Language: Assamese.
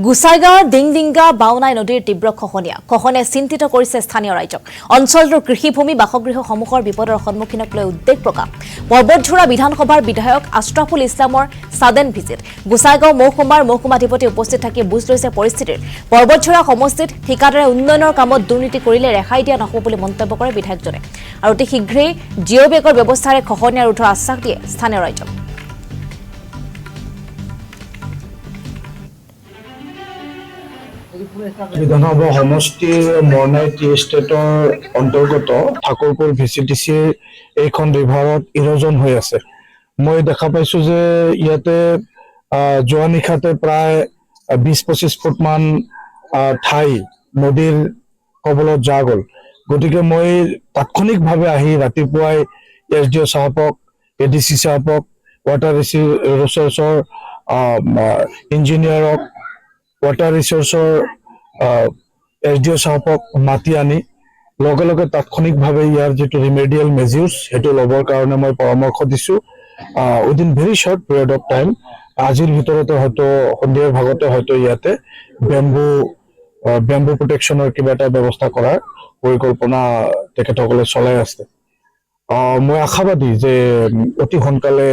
গোসাইগাঁৱৰ ডিংডিংগা বাওনাই নদীৰ তীব্ৰ খহনীয়া চিন্তিত কৰিছে স্থানীয় ৰাইজক। অঞ্চলটোৰ কৃষিভূমি বাসগৃহসমূহৰ বিপদৰ সন্মুখীনক লৈ উদ্বেগ প্ৰকাশ। পৰ্বতঝোৰা বিধানসভাৰ বিধায়ক আশ্ৰাফুল ইছলামৰ সাদেন ভিজিট। গোসাইগাঁও মহকুমাৰ মহকুমাধিপতি উপস্থিত থাকি বুজ লৈছে পৰিস্থিতিৰ। পৰ্বতঝোৰা সমষ্টিত ঠিকাদাৰে উন্নয়নৰ কামত দুৰ্নীতি কৰিলে ৰেহাই দিয়া নহব বুলি মন্তব্য কৰে বিধায়কজনে। আৰু অতি শীঘ্ৰেই জিঅ' বেগৰ ব্যৱস্থাৰে খহনীয়া ৰোধৰ আশ্বাস দিয়ে স্থানীয় ৰাইজক। বিধানসভা সমষ্টিৰ মৰনাই টি এষ্টেটৰ অন্তৰ্গত ঠাকুৰপুৰ ভিচিডিচিৰ এইখন ৰিভাৰত ইৰজন হৈ আছে। মই দেখা পাইছো যে ইয়াতে যোৱা নিশাতে প্ৰায় 20-25 ফুটমান ঠাই নদীৰ কবলত যা গ'ল। গতিকে মই তাৎক্ষণিকভাৱে আহি ৰাতিপুৱাই SDO চাহাবক, ADC চাহাবক, ৱাটাৰ ৰিচোৰ্চৰ ইঞ্জিনিয়াৰক, ৱাটাৰ ৰিচোৰ্চৰ SDO চাহাবক মাতি আনি লগে লগে তাৎক্ষণিকভাৱে ইয়াৰ যিটো ৰিমেডিয়েল মেজিউৰ্ছ সেইটো ল'বৰ কাৰণে মই পৰামৰ্শ দিছো। Within very short period of time, আজিৰ ভিতৰতে হয়তো সন্ধিয়াৰ ভাগতে হয়তো ইয়াতে বেম্বু প্ৰটেকশ্যনৰ কিবা এটা ব্যৱস্থা কৰাৰ পৰিকল্পনা তেখেতসকলে চলাই আছে। মই আশাবাদী যে অতি সোনকালে